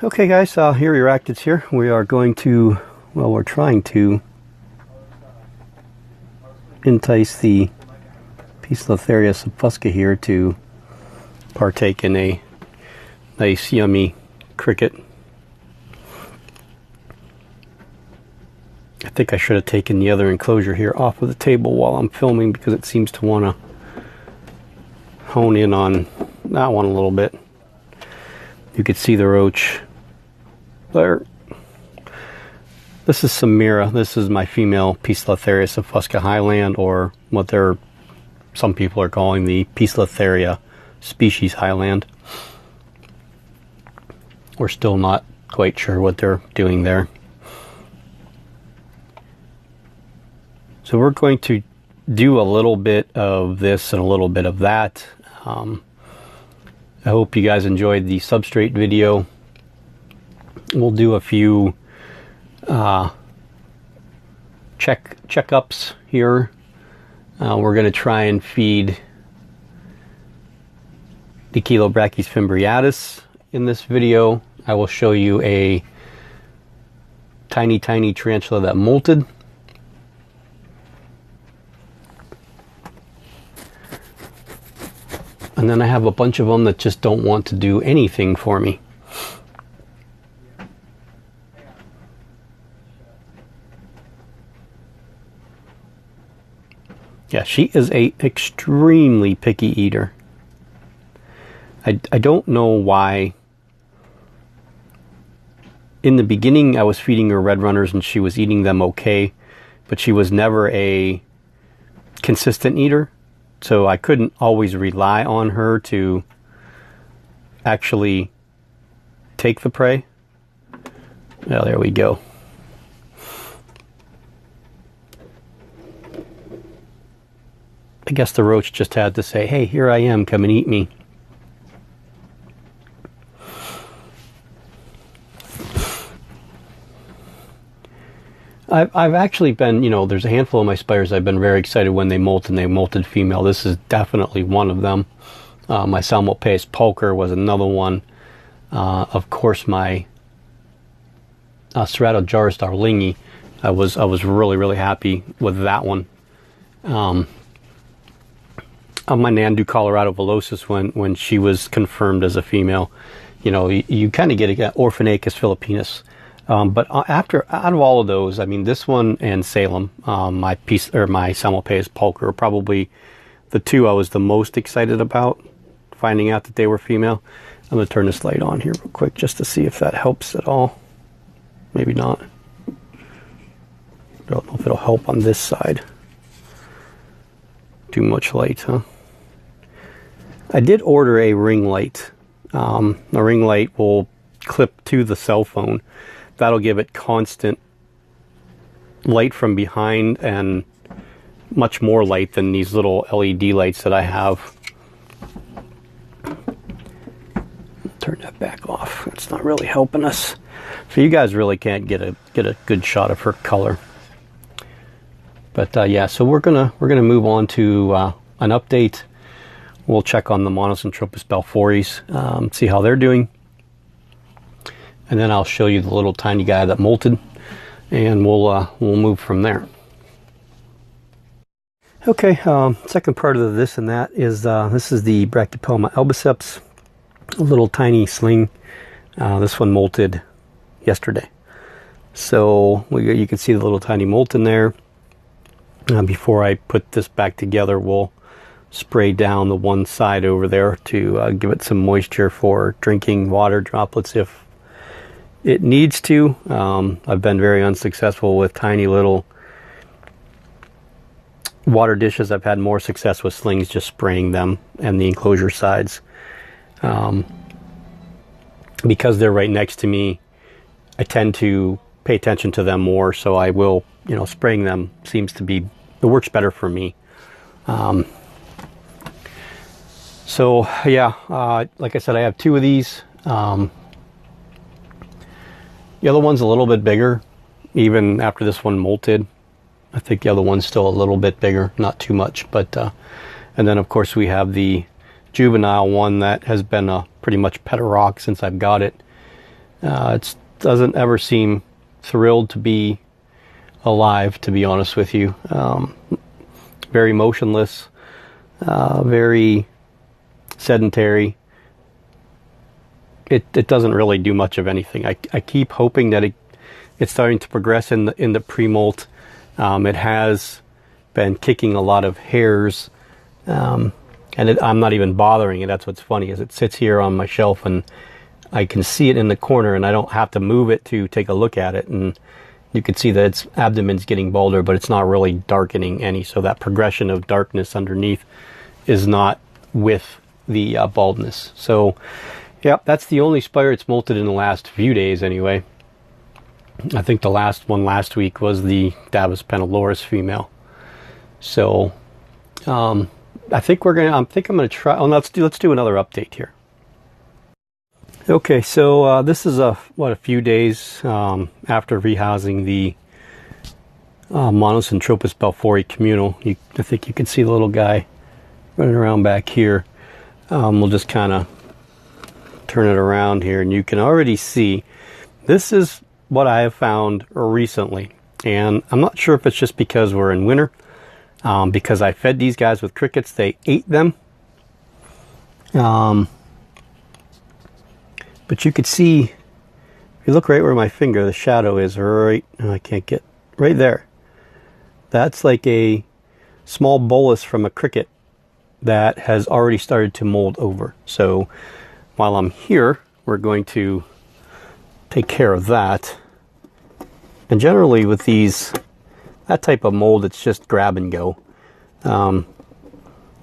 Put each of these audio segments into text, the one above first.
Okay guys, here are your actives here. We are going to, well, we're trying to entice the Poecilotheria subfusca here to partake in a nice yummy cricket. I think I should have taken the other enclosure here off of the table while I'm filming because it seems to want to hone in on that one a little bit. You could see the roach there. This is Samira. This is my female Poecilotheria subfusca highland, or what some people are calling the Poecilotheria species highland. We're still not quite sure what they're doing there. So we're going to do a little bit of this and a little bit of that. I hope you guys enjoyed the substrate video. We'll do a few checkups here. We're going to try and feed Dichelobrachys fimbriatus in this video. I will show you a tiny tarantula that molted. And then I have a bunch of them that just don't want to do anything for me. Yeah, she is a extremely picky eater. I don't know why. In the beginning, I was feeding her red runners and she was eating them okay, but she was never a consistent eater. So I couldn't always rely on her to actually take the prey. Well, there we go. I guess the roach just had to say, hey, here I am, come and eat me. I've actually been, there's a handful of my spiders I've been very excited when they molt, and they molted female. This is definitely one of them. My Salmopaeus pulcher was another one. Of course, my Ceratojaurus darlingi, I was really happy with that one. My Nandu Colorado villosus, when she was confirmed as a female, you kind of get an Orphanacus philippinus. But out of all of those, I mean, this one and Salem, my Salmopaeus pulcher, are probably the two I was the most excited about finding out that they were female. I'm going to turn this light on here real quick just to see if that helps at all. Maybe not. Don't know if it'll help on this side. Too much light, huh? I did order a ring light. A ring light will clip to the cell phone. That'll give it constant light from behind and much more light than these little LED lights that I have. Turn that back off. It's not really helping us. So you guys really can't get a good shot of her color. But yeah, so we're gonna move on to an update. We'll check on the Monocentropas balforis, see how they're doing. And then I'll show you the little tiny guy that molted, and we'll move from there. Okay, second part of this and that is this is the Brachypelma albiceps, a little tiny sling. This one molted yesterday, so you can see the little tiny molt in there. Before I put this back together, we'll spray down the one side over there to give it some moisture for drinking water droplets if it needs to. I've been very unsuccessful with tiny little water dishes. I've had more success with slings, just spraying them and the enclosure sides. Because they're right next to me, I tend to pay attention to them more, so I will, spraying them seems to be, it works better for me. So yeah, like I said, I have two of these. The other one's a little bit bigger, even after this one molted. I think the other one's still a little bit bigger, not too much. But and then of course we have the juvenile one that has been a pretty much pet rock since I've got it. It doesn't ever seem thrilled to be alive, to be honest with you. Very motionless, very sedentary. It doesn't really do much of anything. I keep hoping that it's starting to progress in the pre-molt. It has been kicking a lot of hairs, and I'm not even bothering it. That's what's funny, is it sits here on my shelf and I can see it in the corner, and I don't have to move it to take a look at it. And you can see that its abdomen's getting balder, but it's not really darkening any. So that progression of darkness underneath is not with the baldness. So, yeah, that's the only spider it's molted in the last few days anyway. I think the last one last week was the Davus penniloris female. So, I think I'm gonna try. Oh, let's do another update here. Okay, so this is a few days after rehousing the Monocentropas balfouri communal. I think you can see the little guy running around back here. We'll just kind of turn it around here, and you can already see this is what I have found recently. And I'm not sure if it's just because we're in winter, because I fed these guys with crickets. They ate them. But you could see, if you look right where my finger, the shadow is right, I can't get, right there. That's like a small bolus from a cricket that has already started to mold over. So while I'm here, we're going to take care of that. And generally with that type of mold, it's just grab and go. You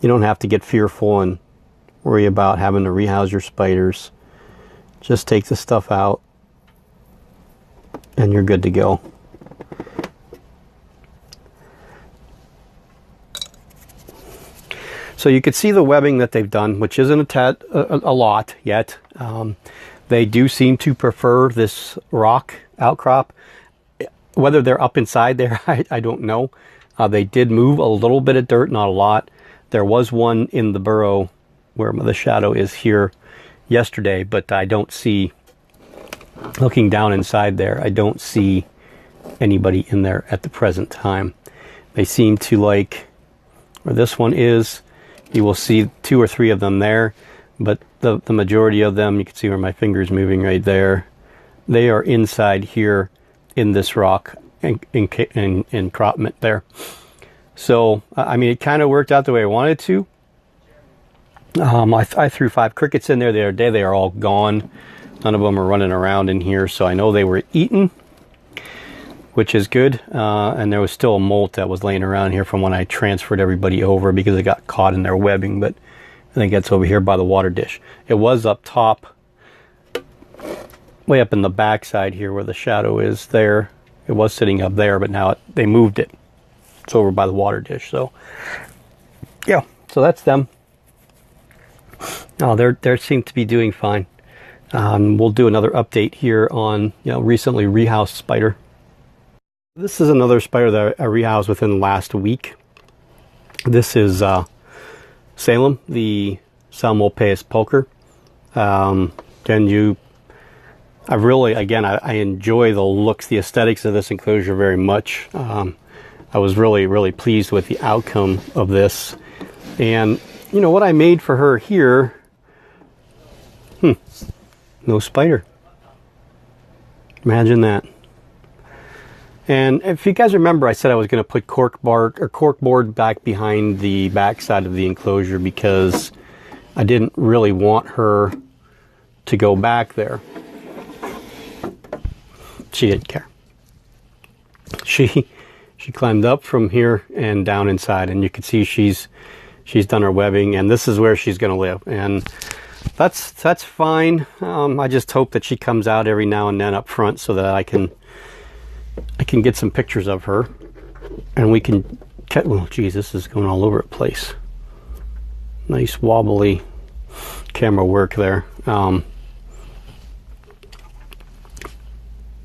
don't have to get fearful and worry about having to rehouse your spiders. Just take the stuff out and you're good to go. So you can see the webbing that they've done, which isn't a lot yet. They do seem to prefer this rock outcrop. Whether they're up inside there, I don't know. They did move a little bit of dirt, not a lot. There was one in the burrow where the shadow is here yesterday, but I don't see, looking down inside there, I don't see anybody in there at the present time. They seem to like where this one is. You will see 2 or 3 of them there, but the majority of them, you can see where my finger is moving right there, they are inside here in this rock encropment there. So I mean, it kind of worked out the way I wanted to. I threw 5 crickets in there the other day. They are all gone. None of them are running around in here, so I know they were eaten, which is good. And there was still a molt that was laying around here from when I transferred everybody over because it got caught in their webbing, but I think that's over here by the water dish. It was up top, way up in the back side here where the shadow is there. It was sitting up there, but now they moved it. It's over by the water dish. So, yeah, so that's them. They seem to be doing fine. We'll do another update here on recently rehoused spider. This is another spider that I rehoused within the last week. This is Salem, the Salmopaeus pulcher. I enjoy the looks, the aesthetics of this enclosure very much. I was really pleased with the outcome of this. And what I made for her here, no spider. Imagine that. And if you guys remember, I said I was going to put corkboard back behind the back side of the enclosure because I didn't really want her to go back there. She didn't care. She climbed up from here and down inside, and you can see she's done her webbing, and this is where she's going to live, and that's fine. I just hope that she comes out every now and then up front so that I can get some pictures of her, and we can catch. Well, geez, this is going all over the place. Nice wobbly camera work there.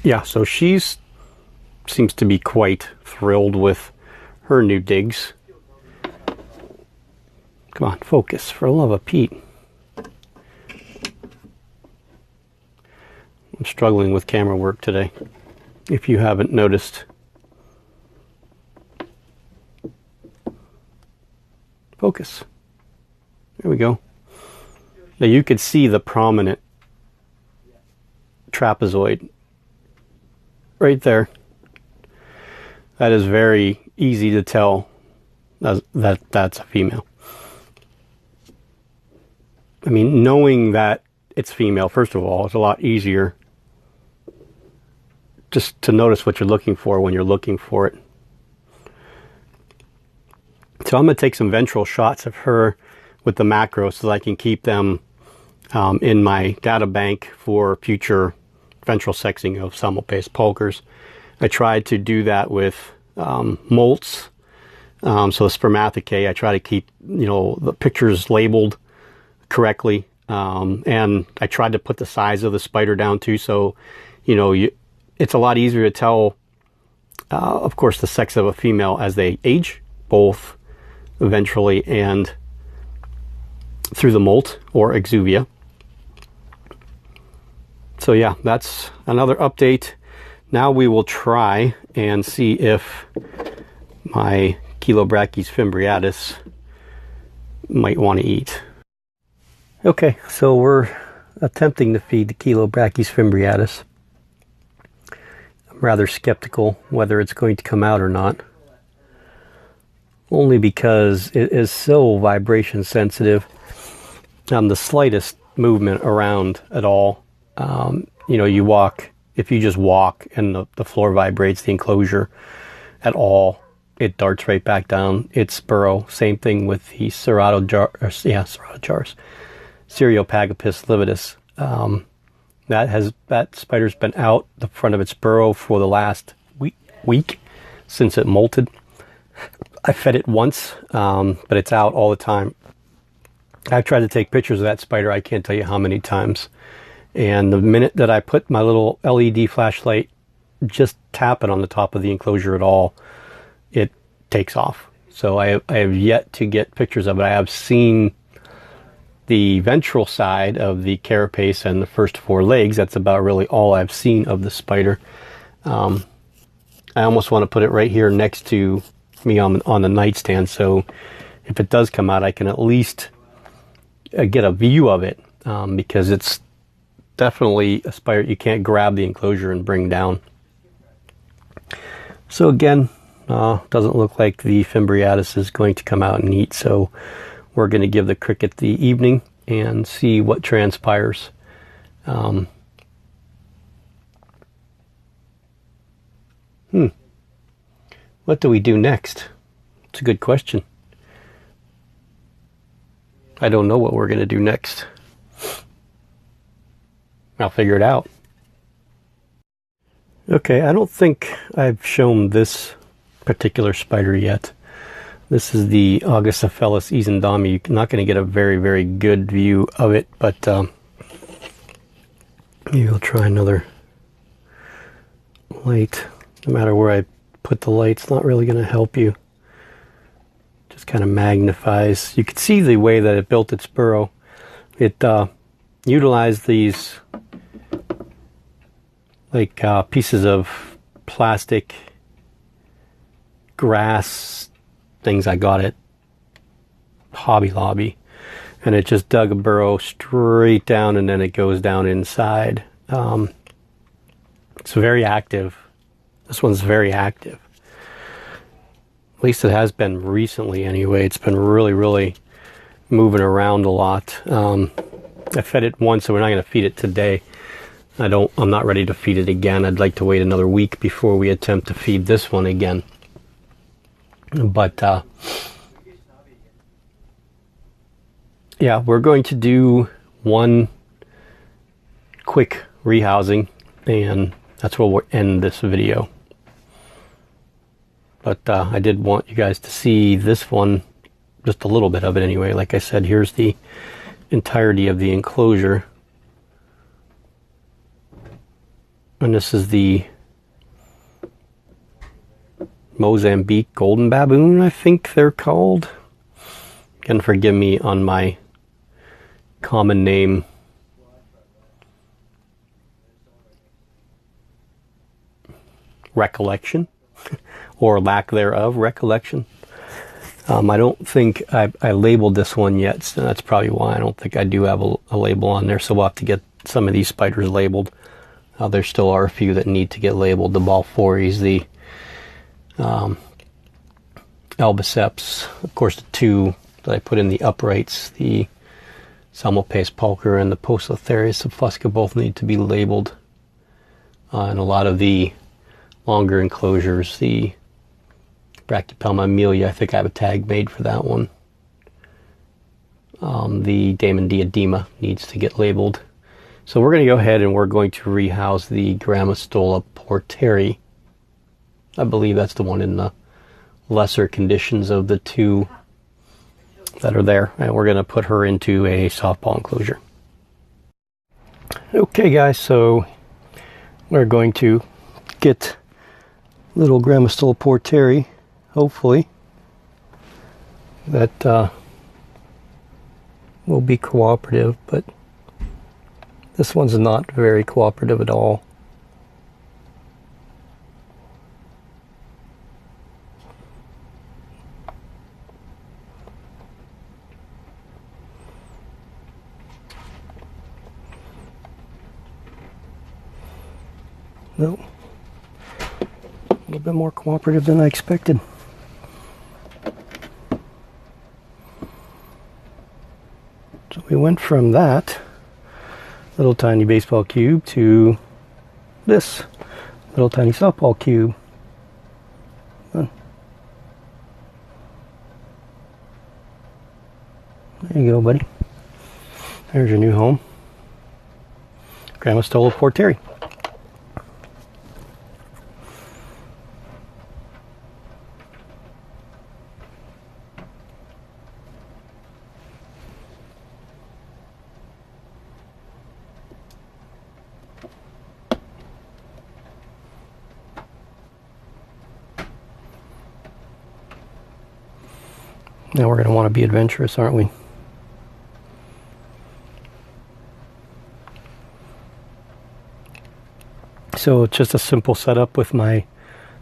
Yeah, so she's seems to be quite thrilled with her new digs. Come on, focus, for the love of Pete. I'm struggling with camera work today, if you haven't noticed. Focus. There we go. Now you could see the prominent trapezoid right there. That is very easy to tell that that's a female. I mean, knowing that it's female, first of all, it's a lot easier just to notice what you're looking for when you're looking for it. So I'm going to take some ventral shots of her with the macro so that I can keep them in my data bank for future ventral sexing of simulpace pulchers. I tried to do that with molts. So the spermathecae, I try to keep, the pictures labeled correctly. And I tried to put the size of the spider down too. So, it's a lot easier to tell, of course, the sex of a female as they age, both ventrally and through the molt or exuvia. So yeah, that's another update. Now we will try and see if my Chilobrachys fimbriatus might want to eat. Okay, so we're attempting to feed the Chilobrachys fimbriatus. I'm rather skeptical whether it's going to come out or not. Only because it is so vibration sensitive. The slightest movement around at all, you walk, if you just walk and the floor vibrates, the enclosure at all, it darts right back down its burrow. Same thing with the Ceratogyrus, Cereopagopus lividus. That spider's been out the front of its burrow for the last week since it molted. I fed it once, but it's out all the time. I've tried to take pictures of that spider, I can't tell you how many times. And the minute that I put my little LED flashlight, just tap it on the top of the enclosure at all, it takes off. So I have yet to get pictures of it. I have seen the ventral side of the carapace and the first four legs. That's about really all I've seen of the spider. I almost want to put it right here next to me on the nightstand, so if it does come out, I can at least get a view of it, because it's definitely a spider you can't grab the enclosure and bring down. So again, doesn't look like the fimbriatus is going to come out and eat, so we're going to give the cricket the evening and see what transpires. What do we do next? It's a good question. I don't know what we're going to do next. I'll figure it out. Okay, I don't think I've shown this particular spider yet. This is the Augustofelis isendami. You're not going to get a very, very good view of it, but maybe I'll try another light. No matter where I put the light, it's not really going to help you. Just kind of magnifies. You can see the way that it built its burrow. It utilized these like pieces of plastic grass things I got at Hobby Lobby, and it just dug a burrow straight down, and then it goes down inside. It's very active. This one's very active. At least it has been recently anyway. It's been really, really moving around a lot. I fed it once, so we're not going to feed it today. I'm not ready to feed it again. I'd like to wait another week before we attempt to feed this one again. But yeah, we're going to do one quick rehousing, and that's where we'll end this video. But I did want you guys to see this one, just a little bit of it anyway. Like I said, here's the entirety of the enclosure. And this is the Mozambique golden baboon, I think they're called. Again, forgive me on my common name recollection, or lack thereof recollection. I don't think I labeled this one yet, so that's probably why. I don't think I do have a label on there, so we'll have to get some of these spiders labeled. There still are a few that need to get labeled. The Balfours, the Albiceps, of course the two that I put in the uprights, the Semmelpace pulcher and the Poecilotheria subfusca, both need to be labeled. And a lot of the longer enclosures, the Brachypelma amelia, I think I have a tag made for that one. The Damon diadema needs to get labeled. So we're going to go ahead and we're going to rehouse the Grammostola porteri. I believe that's the one in the lesser conditions of the two that are there. And we're going to put her into a softball enclosure. Okay guys, so we're going to get little Grammostola porteri. Hopefully that will be cooperative, but this one's not very cooperative at all. No, a little bit more cooperative than I expected. So we went from that little tiny baseball cube to this little tiny softball cube. There you go, buddy. There's your new home, Grammostola porteri. Now we're going to want to be adventurous, aren't we? So it's just a simple setup with my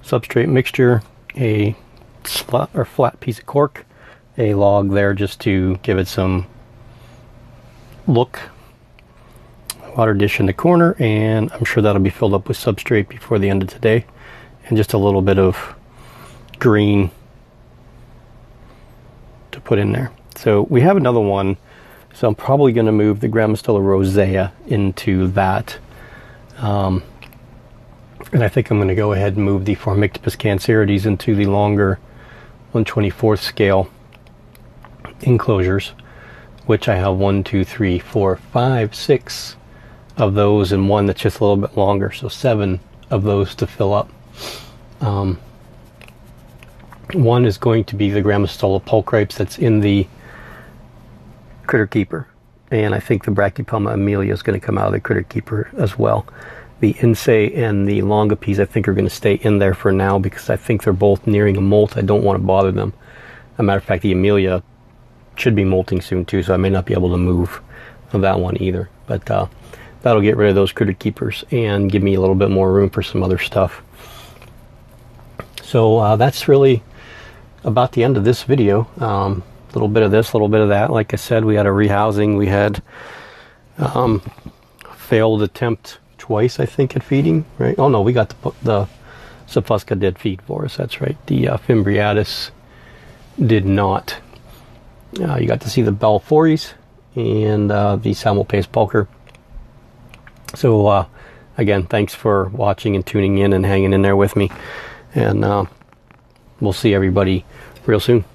substrate mixture, a flat piece of cork, a log there just to give it some look, water dish in the corner, and I'm sure that'll be filled up with substrate before the end of today, and just a little bit of green to put in there. So we have another one, so I'm probably going to move the Grammostola rosea into that, and I think I'm going to go ahead and move the Formictopus cancerides into the longer 1/24th scale enclosures, which I have 1, 2, 3, 4, 5, 6 of those, and one that's just a little bit longer, so 7 of those to fill up. One is going to be the Grammostola pulchripes that's in the Critter Keeper, and I think the Brachypelma amelia is going to come out of the Critter Keeper as well. The Insei and the Longipes I think are going to stay in there for now because I think they're both nearing a molt. I don't want to bother them. As a matter of fact, the amelia should be molting soon too, so I may not be able to move that one either. But that'll get rid of those Critter Keepers and give me a little bit more room for some other stuff. So that's really about the end of this video. A little bit of this, a little bit of that. Like I said, we had a rehousing. We had failed attempt twice, I think, at feeding, right? Oh no, we got the subfusca did feed for us. That's right. The Fimbriatus did not. You got to see the Balfours and the Semmelpace pulcher. So again, thanks for watching and tuning in and hanging in there with me. And we'll see everybody real soon.